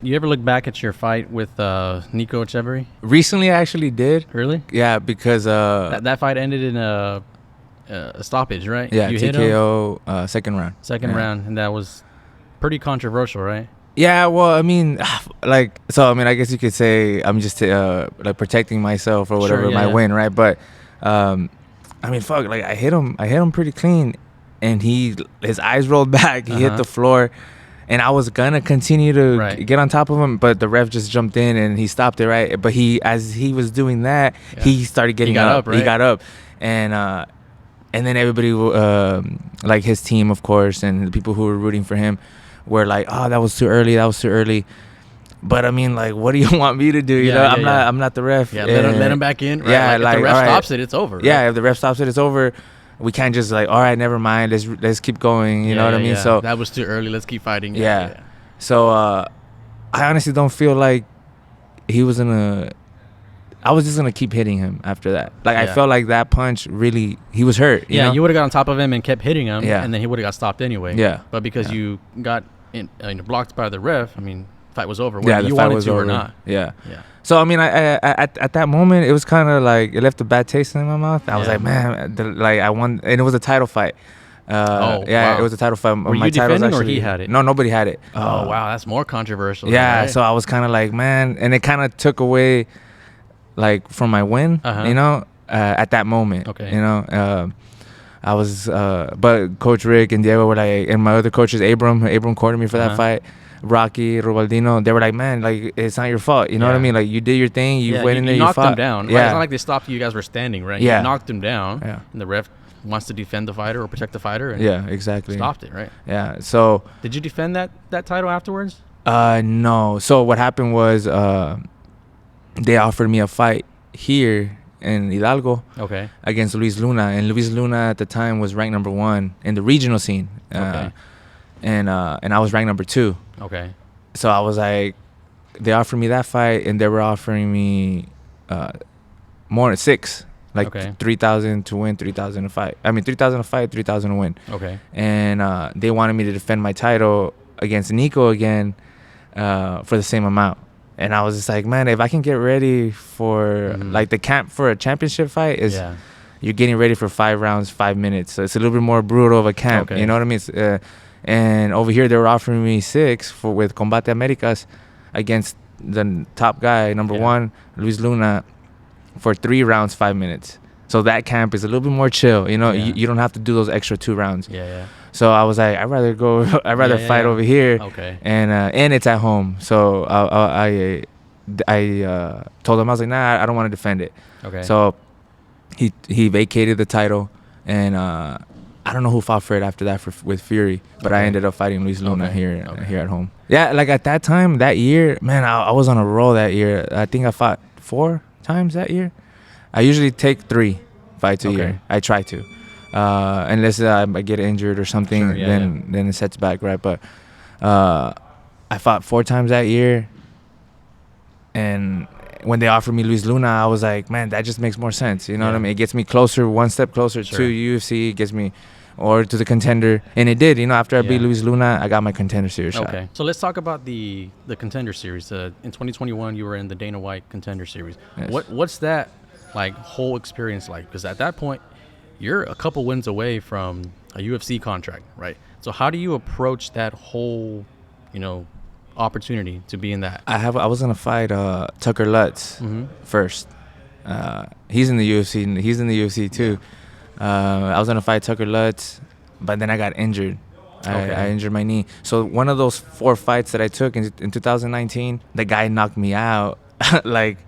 You ever look back at your fight with Nico Echeverry? Recently, I actually did. Really? Yeah, because That fight ended in a stoppage, right? yeah, You TKO, hit him second round. second round, and that was pretty controversial, right? Yeah, well, I mean, I guess you could say I'm just like protecting myself or whatever, Sure, yeah, my yeah. win, right? But I mean, fuck, like I hit him pretty clean, and his eyes rolled back. He hit the floor, and I was gonna continue to Right. get on top of him, but the ref just jumped in and he stopped it, right? But as he was doing that, Yeah. he started getting got up. up, right? He got up, and then everybody, like his team, of course, and the people who were rooting for him, were like, "Oh, that was too early. That was too early." But I mean, like, what do you want me to do? You know, I'm not the ref. Yeah, let him back in. Right? Yeah, if the ref all right. stops it, it's over. Right? Yeah, if the ref stops it, it's over. We can't just like, all right, never mind. Let's keep going. You know what I mean? Yeah. So that was too early. Let's keep fighting. Yeah. So I honestly don't feel like he was I was just gonna keep hitting him after that. Like I felt like that punch really, he was hurt. You know? You would have got on top of him and kept hitting him. Yeah. And then he would have got stopped anyway. Yeah. But because you got blocked by the ref, I mean, fight was over. Yeah, Whether the you fight wanted was to over. or not. Yeah. Yeah. So I mean, I at that moment, it was kind of like it left a bad taste in my mouth. I was Yeah. like, man, I won, and it was a title fight. Wow. It was a title fight. Were My you title was defending or actually, he had it? No, nobody had it. Oh wow, that's more controversial. Yeah, right? so I was kind of like, man, and it kind of took away, like, from my win. You know, at that moment. Okay. You know, I was, but Coach Rick and Diego were like, and my other coaches, Abram courted me for that fight. Rocky, Rubaldino, they were like, man, like, it's not your fault. You know what I mean? Like, you did your thing. You went in there, you knocked fought. him down. Yeah. Right? It's not like they stopped you guys were standing, right? Yeah. You knocked him down. Yeah. And the ref wants to defend the fighter or protect the fighter. And Yeah, exactly. stopped it, right? Yeah. So Did you defend that title afterwards? no. So what happened was they offered me a fight here in Hidalgo Okay. against Luis Luna, and Luis Luna at the time was ranked number 1 in the regional scene. Okay. And I was ranked number 2. Okay. So I was like, they offered me that fight, and they were offering me more than 6, like 3,000 to win, 3,000 to fight. I mean, 3,000 to fight, 3,000 to win. Okay. And they wanted me to defend my title against Nico again for the same amount. And I was just like, man, if I can get ready for like the camp for a championship fight is you're getting ready for 5 rounds, 5 minutes. So it's a little bit more brutal of a camp. Okay. You know what I mean? It's, and over here they were offering me 6 with Combate Americas against the top guy, number 1, Luis Luna, for 3 rounds, 5 minutes. So that camp is a little bit more chill. You know, you don't have to do those extra 2 rounds. Yeah. So I was like, I'd rather fight over here. Okay. And it's at home. So I told him, I was like, nah, I don't want to defend it. Okay. So he vacated the title, and I don't know who fought for it after that with Fury, but I ended up fighting Luis Luna here at home. Yeah, like at that time, that year, man, I was on a roll that year. I think I fought 4 times that year. I usually take 3 fights a year. I try to. Unless I get injured or something, then it sets back, right? But I fought 4 times that year, and when they offered me Luis Luna, I was like, man, that just makes more sense. You know what I mean? It gets me closer, 1 step closer to UFC. It gets me, or to the contender, and it did. You know, after I beat Luis Luna, I got my Contender Series shot. Okay, so let's talk about the Contender Series. In 2021, you were in the Dana White Contender Series. Yes. What's that like whole experience like? Because at that point, you're a couple wins away from a UFC contract, right? So how do you approach that whole, opportunity to be in that? I was gonna fight Tucker Lutz first. He's in the UFC. He's in the UFC too. I was gonna fight Tucker Lutz, but then I got injured. I injured my knee. So one of those 4 fights that I took in 2019, the guy knocked me out. Like,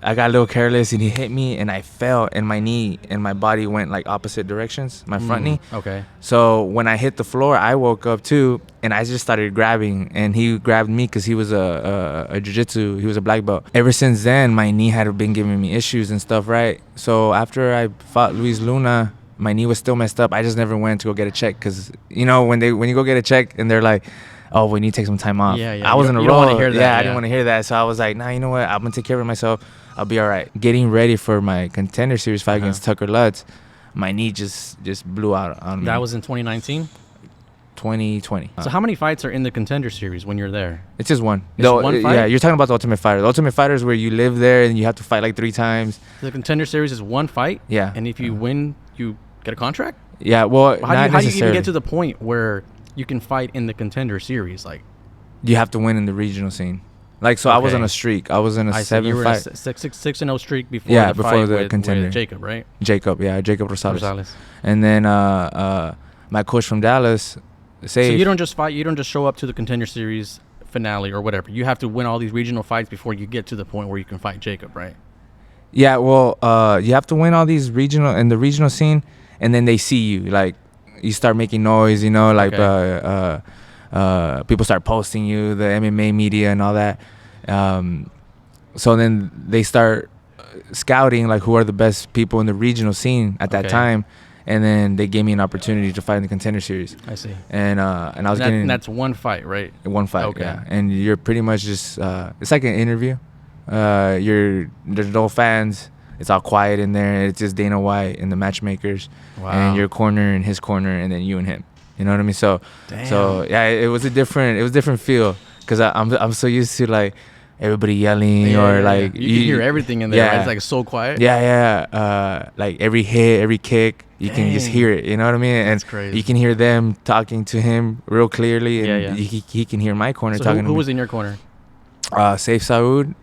I got a little careless and he hit me and I fell, and my knee and my body went like opposite directions, my front knee. Okay. So when I hit the floor, I woke up too, and I just started grabbing, and he grabbed me because he was a Jiu Jitsu, he was a black belt. Ever since then, my knee had been giving me issues and stuff, right? So after I fought Luis Luna, my knee was still messed up. I just never went to go get a check because, when you go get a check and they're like, oh, we need to take some time off. Yeah. I wasn't a roll. You don't want to hear that. Yeah, I didn't want to hear that. So I was like, nah, you know what? I'm going to take care of myself. I'll be all right. Getting ready for my Contender Series fight against Tucker Lutz, my knee just blew out on me. That was in 2019? 2020. So how many fights are in the Contender Series when you're there? It's just one. It's one fight? Yeah, you're talking about the Ultimate Fighter. The Ultimate Fighter is where you live there and you have to fight like 3 times. The Contender Series is one fight? Yeah. And if you win, you get a contract? Yeah, well, How do you even get to the point where you can fight in the Contender Series? Like, you have to win in the regional scene. Like, so I was on a streak. I was in a 7 fight. 6-0 streak before the before fight the Contender. with Jacob, right? Jacob Rosales. And then my coach from Dallas So you don't just fight. You don't just show up to the Contender Series finale or whatever. You have to win all these regional fights before you get to the point where you can fight Jacob, right? Yeah, well, you have to win all these regional scene, and then they see you. Like, you start making noise, you know, like people start posting you, the MMA media and all that. So then they start scouting, like, who are the best people in the regional scene at that time. And then they gave me an opportunity to fight in the Contender Series. I see. And I was getting... And that's one fight, right? One fight, okay. Yeah. And you're pretty much just... it's like an interview. There's no fans. It's all quiet in there. It's just Dana White and the matchmakers. Wow. And your corner and his corner, and then you and him. You know what I mean? So yeah, it was a different feel, because I'm so used to, like, everybody yelling like you can hear everything in there. Right? It's like so quiet. Like every hit, every kick, you can just hear it. You know what I mean? And that's crazy. You can hear them talking to him real clearly, and he can hear my corner talking. Who was in your corner? Saif Saud.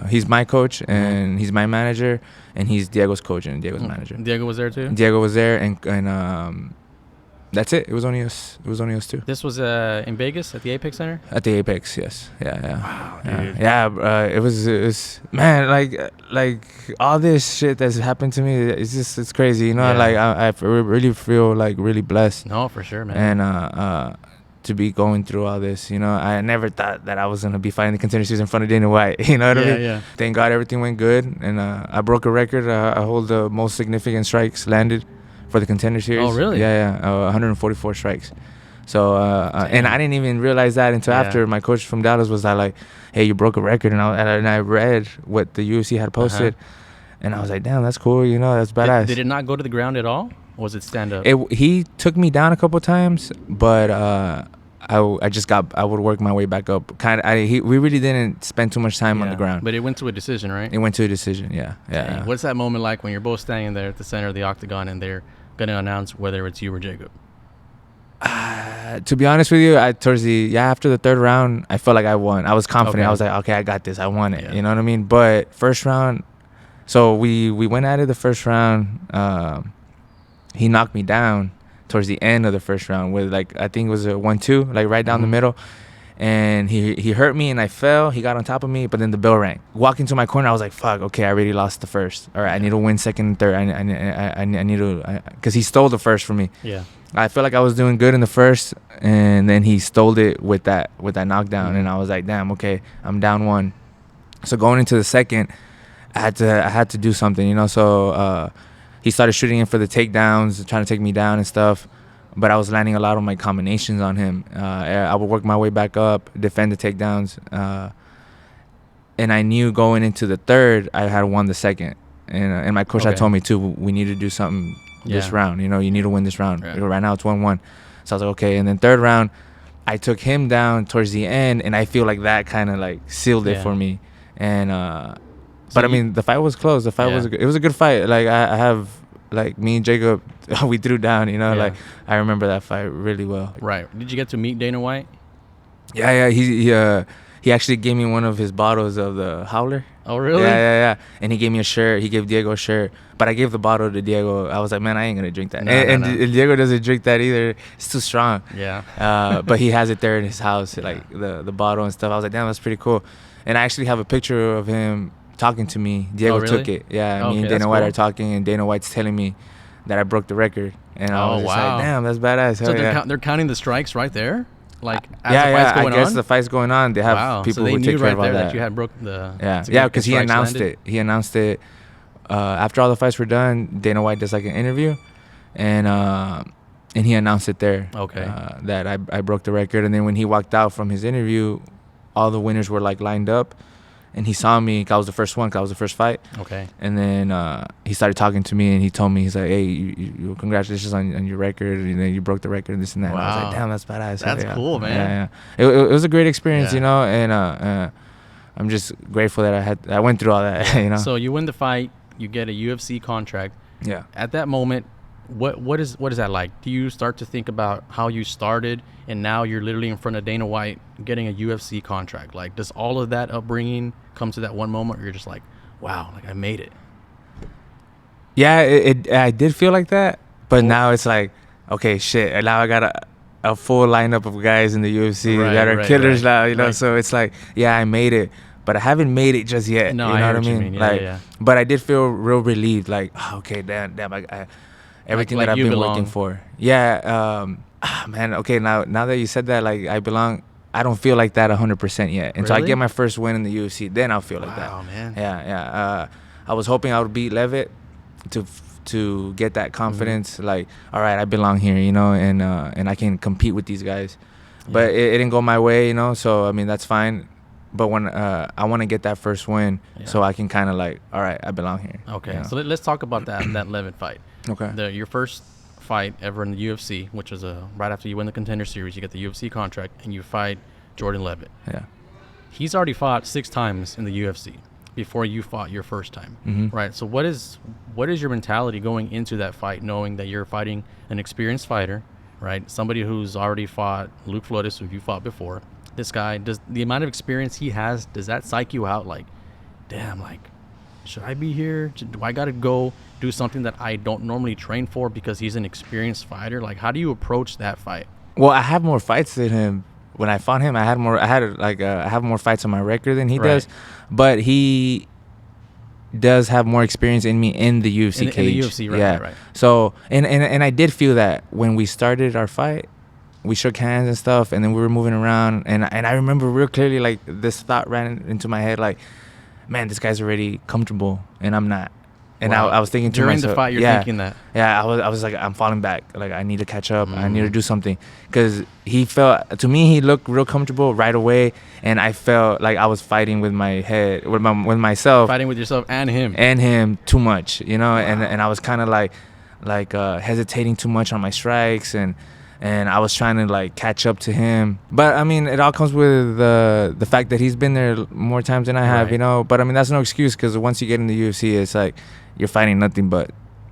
He's my coach, and he's my manager, and he's Diego's coach and Diego's manager. Diego was there too. Diego was there, and that's it. It was only us. It was only us two. This was in Vegas at the Apex Center. At the Apex, yes. Yeah. Wow, dude. It was man, like all this shit that's happened to me. It's crazy, you know. Yeah. Like I really feel like really blessed. No, for sure, man. And to be going through all this, you know, I never thought that I was gonna be fighting the Contender Series in front of Dana White. You know what I mean? Yeah. Thank God everything went good, and I broke a record. I hold the most significant strikes landed for the Contender Series. Oh, really? Yeah. 144 strikes. So, and I didn't even realize that until after my coach from Dallas was like, "Hey, you broke a record," and I read what the UFC had posted, and I was like, "Damn, that's cool. You know, that's badass." Did it not go to the ground at all? Or was it stand up? He took me down a couple times, but I would work my way back up. We really didn't spend too much time on the ground. But it went to a decision, right? It went to a decision. Yeah. Dang. What's that moment like when you're both standing there at the center of the octagon and they're gonna announce whether it's you or Jacob? To be honest with you, after the third round, I felt like I won. I was confident. Okay. I was like, okay, I got this. I won it. Yeah. You know what I mean? But first round, so we went at it the first round. He knocked me down towards the end of the first round with, like, I think it was a 1-2, like right down the middle. And he hurt me and I fell. He got on top of me, but then the bell rang. Walking to my corner, I was like, fuck, okay, I already lost the first. All right, I need to win second and third. I need to, because he stole the first from me. Yeah. I felt like I was doing good in the first, and then he stole it with that knockdown, and I was like, damn, okay, I'm down 1. So going into the second, I had to do something, you know. So he started shooting in for the takedowns, trying to take me down and stuff, but I was landing a lot of my combinations on him. I would work my way back up, defend the takedowns, and I knew going into the third I had won the second, and my coach had told me too, we need to do something this round, you know, you need to win this round. Right now it's 1-1. So I was like, okay. And then third round, I took him down towards the end, and I feel like that kind of like sealed it for me. And but I mean, the fight was close. The fight it was a good fight. Like I have, like, me and Jacob, we threw down, you know. Like I remember that fight really well. Right. Did you get to meet Dana White? Yeah. He actually gave me one of his bottles of the Howler. Oh, really? Yeah. And he gave me a shirt. He gave Diego a shirt. But I gave the bottle to Diego. I was like, man, I ain't going to drink that. And Diego doesn't drink that either. It's too strong. Yeah. But he has it there in his house, like the bottle and stuff. I was like, damn, that's pretty cool. And I actually have a picture of him talking to me. Diego took it. Yeah, me and Dana White are talking, and Dana White's telling me that I broke the record. And I was just like, damn, that's badass. So they're counting the strikes right there? Like, as the fight's going I guess on? the fight's going on. They have people who take care of all that. That you had broke the because he announced it. He announced it after all the fights were done. Dana White does like an interview, and he announced it there. Okay. That I broke the record, and then when he walked out from his interview, all the winners were like lined up, and he saw me. I was the first one. 'Cause I was the first fight. Okay. And then he started talking to me, and he told me, he's like, "Hey, you congratulations on your record. You know, you broke the record and this and that." Wow. And I was like, "Damn, that's badass." That's cool, man. Yeah. It was a great experience, Yeah. you know, and I'm just grateful that I went through all that, you know. So you win the fight, you get a UFC contract. Yeah. At that moment, what is that like? Do you start to think about how you started and now you're literally in front of Dana White getting a UFC contract? Like, does all of that upbringing come to that one moment where you're just like, wow, like I made it? Yeah, I did feel like that, but now it's like, okay, shit. And now I got a full lineup of guys in the UFC that are killers now, you know. Right. So it's like, yeah, I made it, but I haven't made it just yet. No, you know I what I mean? Like, but I did feel real relieved. Like, oh, okay, damn, I everything like that I've been belong. working for. Yeah, man. Okay, now that you said that, like, I belong. I don't feel like that 100% yet until I get my first win in the UFC. Then I'll feel like that. Wow, man. Yeah. I was hoping I would beat Leavitt to get that confidence. Mm-hmm. Like, all right, I belong here, you know, and I can compete with these guys. Yeah. But it didn't go my way, you know. So I mean, that's fine. But when I want to get that first win, so I can kind of like, all right, I belong here. Okay, you know? So let's talk about that Leavitt fight. Okay. Your first fight ever in the UFC, which was right after you win the Contender Series, you get the UFC contract, and you fight Jordan Leavitt. Yeah. He's already fought 6 times in the UFC before you fought your first time, right? So what is your mentality going into that fight, knowing that you're fighting an experienced fighter, right? Somebody who's already fought Luke Flores, who you fought before. This guy, does the amount of experience he has, does that psych you out? Like, damn, like, should I be here? Do I got to go do something that I don't normally train for because he's an experienced fighter? Like, how do you approach that fight? Well, I have more fights than him. When I fought him, I have more fights on my record than he does, but he does have more experience in me in the UFC cage. In the UFC, right, right. So, and I did feel that when we started our fight. We shook hands and stuff, and then we were moving around, and I remember real clearly, like, this thought ran into my head, like, man, this guy's already comfortable, and I'm not. And I was thinking to myself, during the fight, you're thinking that. Yeah, I was like, I'm falling back. Like, I need to catch up. I need to do something, because he felt, to me, he looked real comfortable right away, and I felt like I was fighting with my head, with myself, fighting with yourself and him too much, you know. Wow. And I was kind of like hesitating too much on my strikes, and I was trying to, like, catch up to him. But, I mean, it all comes with the fact that he's been there more times than I have, you know. But, I mean, that's no excuse, because once you get in the UFC, it's like you're fighting nothing but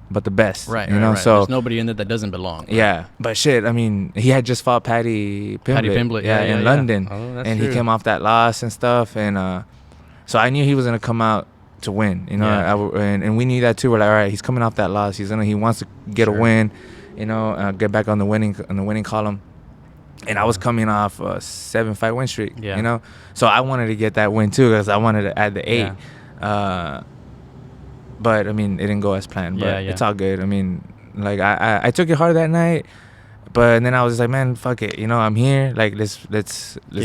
the best. Right, you know? Right. So there's nobody in there that doesn't belong. Right? Yeah. But, shit, I mean, he had just fought Paddy Pimblett. In London. Oh, that's true. He came off that loss and stuff. And so I knew he was going to come out to win, you know. Yeah. And we knew that, too. We're like, all right, he's coming off that loss. He wants to get a win. You know, get back on the winning column, and I was coming off a 7-fight win streak. Yeah. You know, so I wanted to get that win too, because I wanted to add the 8. Yeah. But I mean, it didn't go as planned. But it's all good. I mean, like I took it hard that night, but then I was just like, man, fuck it. You know, I'm here. Like let's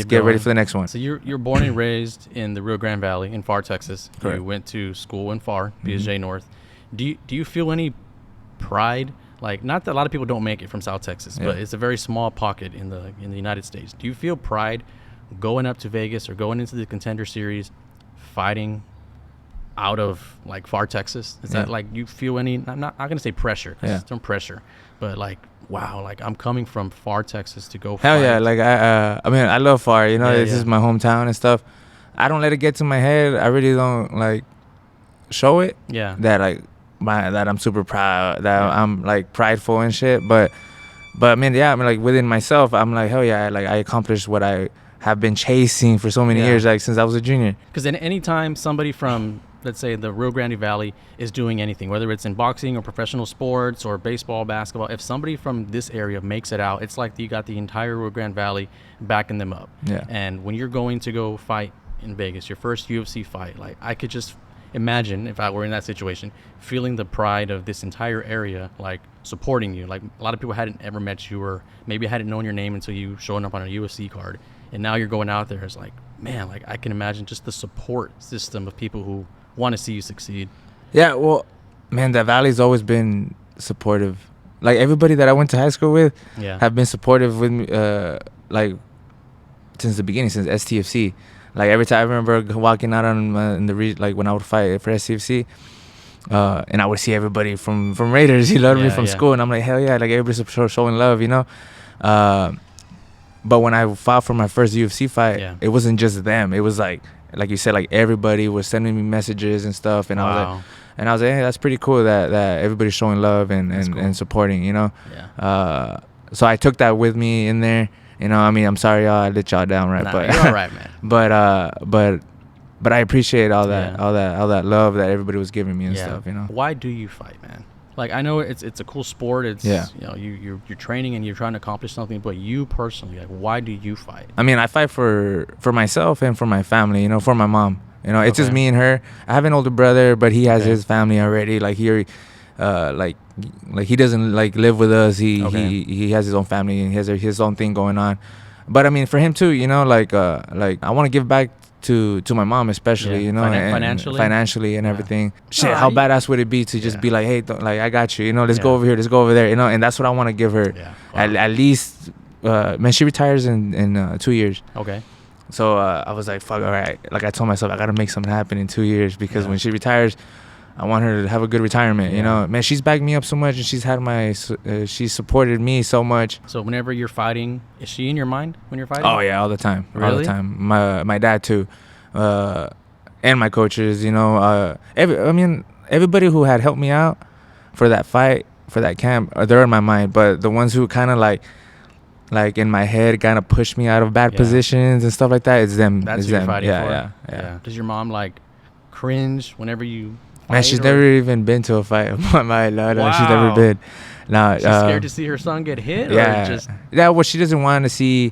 get ready for the next one. So you're born and raised in the Rio Grande Valley in Pharr, Texas. Correct. You went to school in Pharr, BSJ North. Do you feel any pride? Like, not that a lot of people don't make it from South Texas, but it's a very small pocket in the United States. Do you feel pride going up to Vegas or going into the Contender Series, fighting out of, like, Pharr, Texas? Is that, like, you feel any, I'm not going to say pressure, because it's no pressure, but, like, wow, like, I'm coming from Pharr, Texas to go fight. Hell yeah, like, I mean, I love Pharr, you know, this is my hometown and stuff. I don't let it get to my head. I really don't, like, show it. Yeah. That, like, that I'm super proud, that I'm, like, prideful and shit, but I mean, I mean, like, within myself, I'm like, hell yeah, like, I accomplished what I have been chasing for so many years, like, since I was a junior. Because any time somebody from, let's say, the Rio Grande Valley is doing anything, whether it's in boxing or professional sports or baseball, basketball, if somebody from this area makes it out, it's like you got the entire Rio Grande Valley backing them up. Yeah. And when you're going to go fight in Vegas, your first UFC fight, like, I could just imagine, if I were in that situation, feeling the pride of this entire area, like, supporting you. Like, a lot of people hadn't ever met you, or maybe hadn't known your name until you showing up on a UFC card, and now you're going out there. It's like, man, like, I can imagine just the support system of people who want to see you succeed. Yeah, well, man, that Valley's always been supportive. Like, everybody that I went to high school with have been supportive with me, like, since the beginning, since STFC. Like every time I remember walking out on like when I would fight for SCFC, and I would see everybody from Raiders, you know what I mean, from school, and I'm like, hell yeah, like everybody's showing love, you know. But when I fought for my first UFC fight, it wasn't just them. It was like you said, like everybody was sending me messages and stuff, and I was like, hey, that's pretty cool that everybody's showing love and supporting, you know. So I took that with me in there. You know, I mean, I'm sorry, y'all, I let y'all down, right? Nah, but you're all right, man. But I appreciate all that love that everybody was giving me and stuff. You know. Why do you fight, man? Like, I know it's a cool sport. It's you know, you're training and you're trying to accomplish something. But you personally, like, why do you fight? I mean, I fight for myself and for my family. You know, for my mom. You know, it's just me and her. I have an older brother, but he has his family already. Like he he doesn't like live with us. He has his own family and he has his own thing going on. But I mean, for him too, you know, like I want to give back to my mom, especially, you know, financially and everything. Shit, how badass would it be to just be like, hey, like, I got you, you know, let's go over here, let's go over there, you know. And that's what I want to give her. At least, man, she retires in 2 years. Okay. So I was like, fuck, all right. Like I told myself, I gotta make something happen in 2 years because when she retires, I want her to have a good retirement, you know. Man, she's backed me up so much, and she's supported me so much. So whenever you're fighting, is she in your mind when you're fighting? Oh yeah, all the time. Really? All the time. My dad too, and my coaches. You know, everybody who had helped me out for that fight, for that camp, they're in my mind. But the ones who kind of like in my head, kind of pushed me out of bad positions and stuff like that, it's them. That's it's who you're them. fighting Yeah, for? Yeah. Does your mom like cringe whenever you? Man, she's never even been to a fight of mine. No, she's never been. No, she's scared to see her son get hit. Yeah, or just what she doesn't want to see.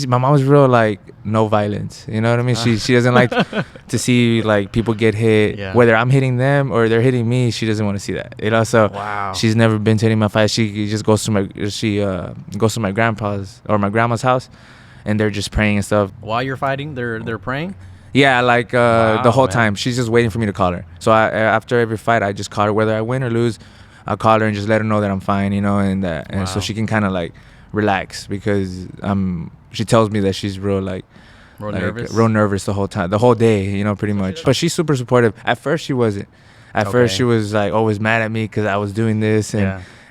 My mom's real like no violence. You know what I mean? She doesn't like to see like people get hit. Whether I'm hitting them or they're hitting me, she doesn't want to see that. You know, so she's never been to any of my fights. She just goes to my grandpa's or my grandma's house, and they're just praying and stuff. While you're fighting, they're praying. Yeah, like the whole time. She's just waiting for me to call her. So after every fight, I just call her. Whether I win or lose, I'll call her and just let her know that I'm fine, you know, and so she can kind of like relax because she tells me that she's real nervous the whole time, the whole day, you know, pretty much. But she's super supportive. At first, she wasn't. At first, she was like always mad at me because I was doing this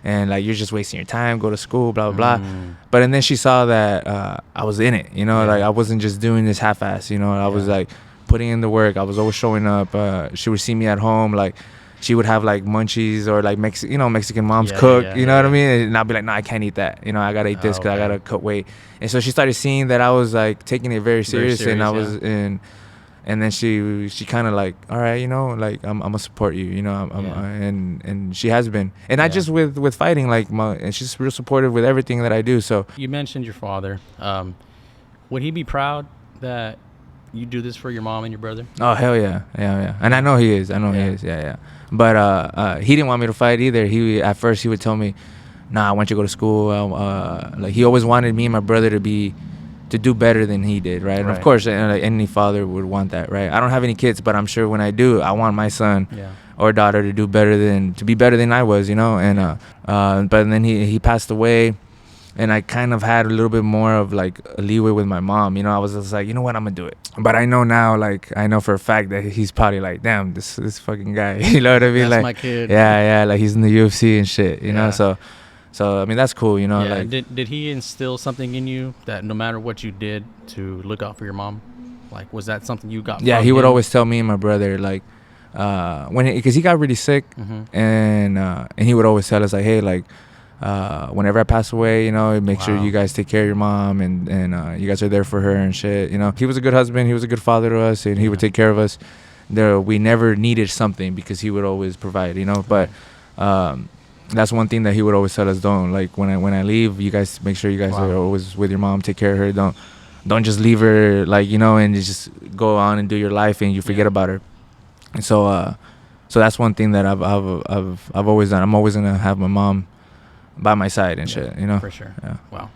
and like, you're just wasting your time, go to school, blah, blah, blah. But and then she saw that I was in it, you know, like I wasn't just doing this half-ass, you know. I was like putting in the work. I was always showing up. She would see me at home, like she would have like munchies or like Mexican moms cook, you know what I mean? And I'll be like, no, I can't eat that. You know, I got to eat this because I got to cut weight. And so she started seeing that I was like taking it very serious and I was in. And then she kind of like, all right, you know, like I'm gonna support you, you know, and she has been, and not just with fighting, like and she's real supportive with everything that I do. So you mentioned your father. Would he be proud that you do this for your mom and your brother? Oh hell yeah. And I know he is. He is. Yeah. But he didn't want me to fight either. At first he would tell me, nah, I want you to go to school. Like he always wanted me and my brother to do better than he did, right? And of course, any father would want that, right? I don't have any kids, but I'm sure when I do, I want my son or daughter to be better than I was, you know. And but then he passed away, and I kind of had a little bit more of like a leeway with my mom, you know. I was just like, you know what, I'm gonna do it. But I know now, like I know for a fact that he's probably like, damn, this fucking guy, you know what I mean? That's like my kid. Yeah, like he's in the UFC and shit, you know. So I mean, that's cool, you know. Yeah. Like, did he instill something in you that no matter what you did to look out for your mom? Like, was that something you got? Yeah, he would always tell me and my brother, like, because he got really sick, and he would always tell us like, hey, like, whenever I pass away, you know, make sure you guys take care of your mom and you guys are there for her and shit. You know, he was a good husband, he was a good father to us, and he would take care of us. We never needed something because he would always provide, you know. But that's one thing that he would always tell us: don't, like, when I leave, you guys make sure you guys are always with your mom, take care of her. Don't just leave her, like, you know, and just go on and do your life and you forget about her. And so that's one thing that I've always done. I'm always gonna have my mom by my side and shit, you know. For sure. Yeah. Wow.